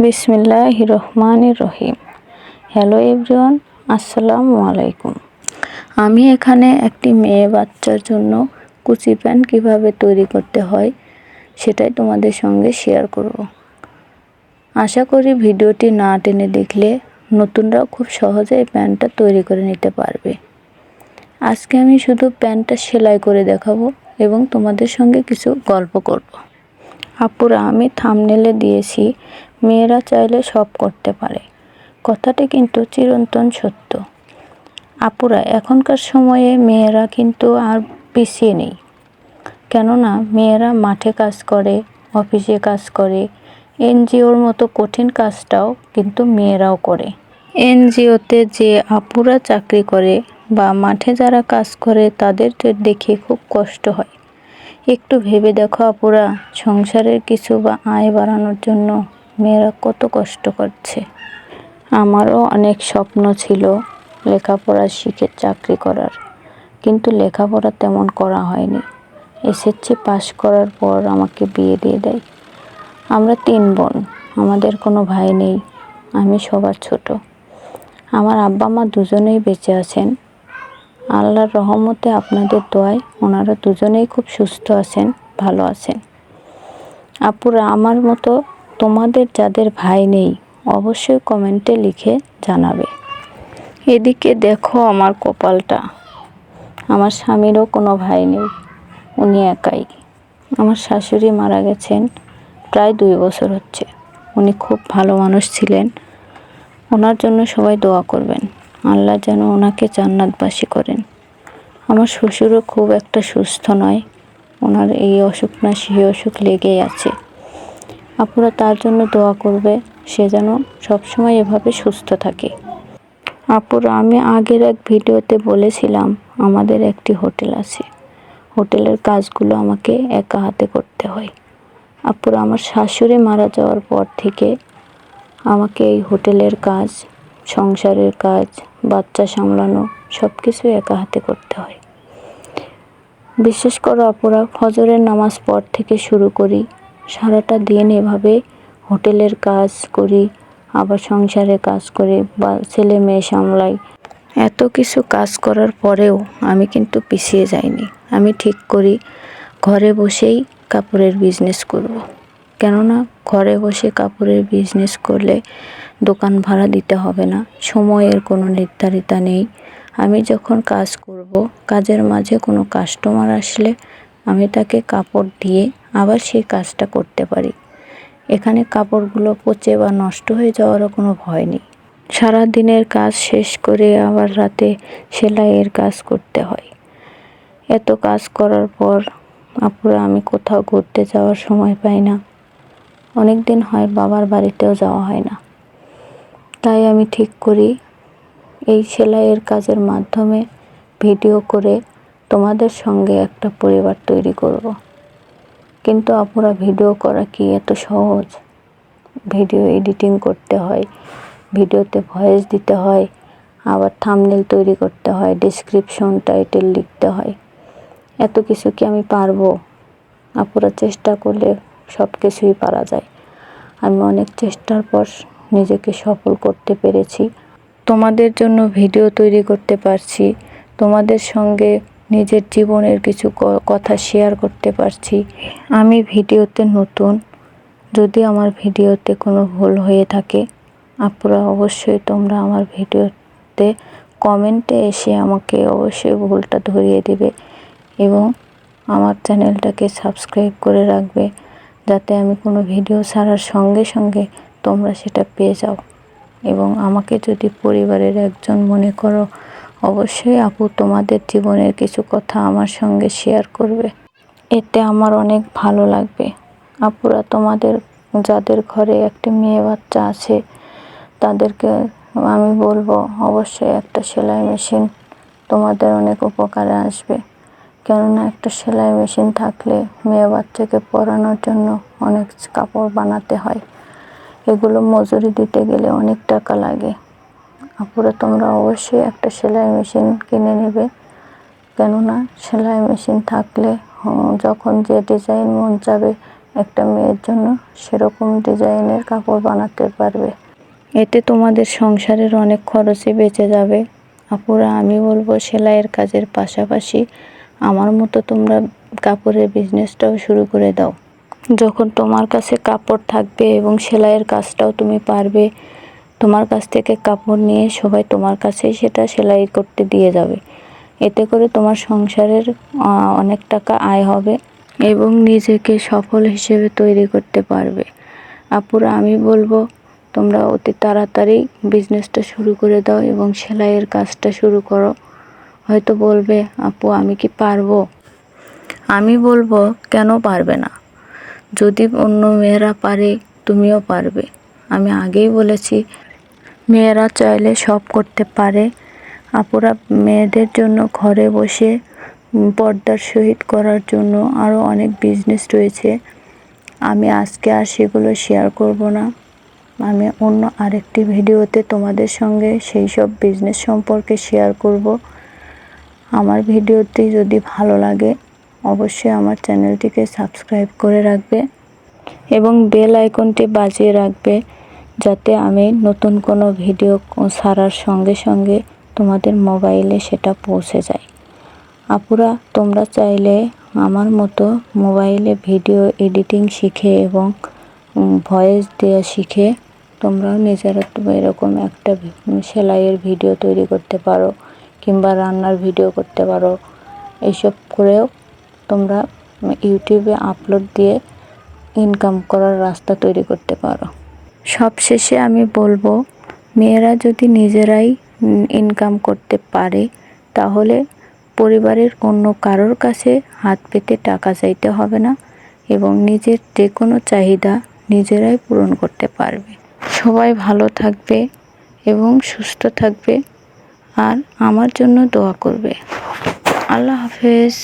বিসমিল্লাহির রহমানির রহিম। Hello everyone, আসসালামু আলাইকুম। আমি এখানে একটি মেয়ে বাচ্চার জন্য কুচি প্যান্ট কীভাবে তৈরি করতে হয় সেটাই তোমাদের সঙ্গে শেয়ার করব। আশা করি ভিডিওটি না টেনে দেখলে নতুনরাও খুব সহজে এই প্যান্টটা তৈরি করে নিতে পারবে। আজকে আমি শুধু প্যান্টটা সেলাই করে দেখাবো এবং তোমাদের সঙ্গে কিছু গল্প করব। আপুরা, আমি থাম্বনেলে দিয়েছি মেয়েরা চাইলে সব করতে পারে, কথাটি কিন্তু চিরন্তন সত্য। আপুরা, এখনকার সময়ে মেয়েরা কিন্তু আর পিছিয়ে নেই, কেননা মেয়েরা মাঠে কাজ করে, অফিসে কাজ করে, এনজিওর মতো কঠিন কাজটাও কিন্তু মেয়েরাও করে। এনজিওতে যে আপুরা চাকরি করে বা মাঠে যারা কাজ করে তাদের দেখে খুব কষ্ট হয়। একটু ভেবে দেখো আপুরা, সংসারের কিছু বা আয় বাড়ানোর জন্য মেয়েরা কত কষ্ট করছে। আমারও অনেক স্বপ্ন ছিল লেখাপড়া শিখে চাকরি করার, কিন্তু লেখাপড়া তেমন করা হয়নি। এসএসসি পাশ করার পর আমাকে বিয়ে দিয়ে দেয়। আমরা 3 বোন, আমাদের কোনো ভাই নেই, আমি সবার ছোট। আমার আব্বা মা দুজনেই বেঁচে আছেন, আল্লাহর রহমতে আপনাদের দোয়ায় ওনারা দুজনেই খুব সুস্থ আছেন, ভালো আছেন। আপুরা, আমার মতো তোমাদের যাদের ভাই নেই অবশ্যই কমেন্টে লিখে জানাবে। এদিকে দেখো আমার কপালটা, আমার স্বামীরও কোনো ভাই নেই, উনি একাই। আমার শাশুড়ি মারা গেছেন প্রায় 2 বছর হচ্ছে। উনি খুব ভালো মানুষ ছিলেন, ওনার জন্য সবাই দোয়া করবেন, আল্লাহ যেন ওনাকে জান্নাতবাসী করেন। আমার শ্বশুরও খুব একটা সুস্থ নয়, ওনার এই অসুখ না সেই অসুখ লেগেই আছে। আপুরা তার জন্য দোয়া করবে, সে যেন সবসময় এভাবে সুস্থ থাকে। আপুরা, আমি আগের এক ভিডিওতে বলেছিলাম আমাদের একটি হোটেল আছে, হোটেলের কাজগুলো আমাকে একা হাতে করতে হয়। আপুরা, আমার শাশুড়ি মারা যাওয়ার পর থেকে আমাকে এই হোটেলের কাজ, সংসারের কাজ, বাচ্চা সামলানো সব কিছু একা হাতে করতে হয়। বিশেষ করে আপুরা, ফজরের নামাজ পর থেকে শুরু করি, সারাটা দিন এভাবে হোটেলের কাজ করি, আবার সংসারে কাজ করি বা ছেলে মেয়ে সামলাই। এত কিছু কাজ করার পরেও আমি কিন্তু পিছিয়ে যাইনি। আমি ঠিক করি ঘরে বসেই কাপড়ের বিজনেস করব। কেননা ঘরে বসে কাপড়ের বিজনেস করলে দোকান ভাড়া দিতে হবে না, সময়ের কোনো নির্ধারিতা নেই। আমি যখন কাজ করব, কাজের মাঝে কোনো কাস্টমার আসলে আমি তাকে কাপড় দিয়ে আবার সেই কাজটা করতে পারি। এখানে কাপড়গুলো পচে বা নষ্ট হয়ে যাওয়ারও কোনো ভয় নেই। সারা দিনের কাজ শেষ করে আবার রাতে সেলাইয়ের কাজ করতে হয়। এত কাজ করার পর আপুরা আমি কোথাও ঘুরতে যাওয়ার সময় পাই না, অনেক দিন হয় বাবার বাড়িতেও যাওয়া হয় না। তাই আমি ঠিক করি এই সেলাইয়ের কাজের মাধ্যমে ভিডিও করে তোমাদের সঙ্গে একটা পরিবার তৈরি করব। কিন্তু আপুরা, ভিডিও করা কি এত সহজ? ভিডিও এডিটিং করতে হয়, ভিডিওতে ভয়েস দিতে হয়, আবার থাম্বনেল তৈরি করতে হয়, ডেসক্রিপশন টাইটেল লিখতে হয়। এত কিছু কি আমি পারবো? আপুরা, চেষ্টা করলে সব কিছুই পারা যায়। আমি অনেক চেষ্টার পর নিজেকে সফল করতে পেরেছি, তোমাদের জন্য ভিডিও তৈরি করতে পারছি, তোমাদের সঙ্গে নিজের জীবনের কিছু কথা শেয়ার করতে পারছি। আমি ভিডিওতে নতুন, যদি আমার ভিডিওতে কোনো ভুল হয়ে থাকে আপুরা অবশ্যই তোমরা আমার ভিডিওতে কমেন্টে এসে আমাকে অবশ্যই ভুলটা ধরিয়ে দেবে এবং আমার চ্যানেলটাকে সাবস্ক্রাইব করে রাখবে, যাতে আমি কোনো ভিডিও ছাড়ার সঙ্গে সঙ্গে তোমরা সেটা পেয়ে যাও। এবং আমাকে যদি পরিবারের একজন মনে করো, অবশ্যই আপু তোমাদের জীবনের কিছু কথা আমার সঙ্গে শেয়ার করবে, এতে আমার অনেক ভালো লাগবে। আপুরা, তোমাদের যাদের ঘরে একটি মেয়ে বাচ্চা আছে তাদেরকে আমি বলবো অবশ্যই একটা সেলাই মেশিন তোমাদের অনেক উপকারে আসবে। কেননা একটা সেলাই মেশিন থাকলে মেয়ে বাচ্চাকে পরানোর জন্য অনেক কাপড় বানাতে হয়, এগুলো মজুরি দিতে গেলে অনেক টাকা লাগে। আপুরা, তোমরা অবশ্যই একটা সেলাই মেশিন কিনে নেবে, কেননা সেলাই মেশিন থাকলে যখন যে ডিজাইন মন চাবে একটা মেয়ের জন্য সেরকম ডিজাইনের কাপড় বানাতে পারবে। এতে তোমাদের সংসারের অনেক খরচই বেঁচে যাবে। আপুরা, আমি বলবো সেলাইয়ের কাজের পাশাপাশি আমার মতো তোমরা কাপড়ের বিজনেসটাও শুরু করে দাও। যখন তোমার কাছে কাপড় থাকবে এবং সেলাইয়ের কাজটাও তুমি পারবে, তোমার কাছ থেকে কাপড় নিয়ে সবাই তোমার কাছেই সেটা সেলাই করতে দিয়ে যাবে। এতে করে তোমার সংসারের অনেক টাকা আয় হবে এবং নিজেকে সফল হিসেবে তৈরি করতে পারবে। আপুরা, আমি বলবো তোমরা অতি তাড়াতাড়ি বিজনেসটা শুরু করে দাও এবং সেলাইয়ের কাজটা শুরু করো। হয়তো বলবে, আপু আমি কি পারবো? আমি বলবো, কেন পারবে না? যদি অন্য মেয়েরা পারে, তুমিও পারবে। আমি আগেই বলেছি, মেয়েরা চাইলে সব করতে পারে। আপুরা, মেয়েদের জন্য ঘরে বসে পর্দার সহিত করার জন্য আরও অনেক বিজনেস রয়েছে। আমি আজকে আর সেগুলো শেয়ার করব না। আমি অন্য আরেকটি ভিডিওতে তোমাদের সঙ্গে সেই সব বিজনেস সম্পর্কে শেয়ার করব। আমার ভিডিওটি যদি ভালো লাগে অবশ্যই আমার চ্যানেলটিকে সাবস্ক্রাইব করে রাখবে এবং বেল আইকনটি বাজিয়ে রাখবে, যাতে আমি নতুন কোনো ভিডিও ছাড়ার সঙ্গে সঙ্গে তোমাদের মোবাইলে সেটা পৌঁছে যায়। আপুরা, তোমরা চাইলে আমার মতো মোবাইলে ভিডিও এডিটিং শিখে এবং ভয়েস দেওয়া শিখে তোমরাও নিজেরা এরকম একটা সেলাইয়ের ভিডিও তৈরি করতে পারো কিংবা রান্নার ভিডিও করতে পারো। এইসব করেও তোমরা ইউটিউবে আপলোড দিয়ে ইনকাম করার রাস্তা তৈরি করতে পারো। সবশেষে আমি বলবো, মেয়েরা যদি নিজেরাই ইনকাম করতে পারে তাহলে পরিবারের অন্য কারোর কাছে হাত পেতে টাকা চাইতে হবে না এবং নিজের যে কোনো চাহিদা নিজেরাই পূরণ করতে পারবে। সবাই ভালো থাকবে এবং সুস্থ থাকবে আর আমার জন্য দোয়া করবে। আল্লাহ হাফেজ।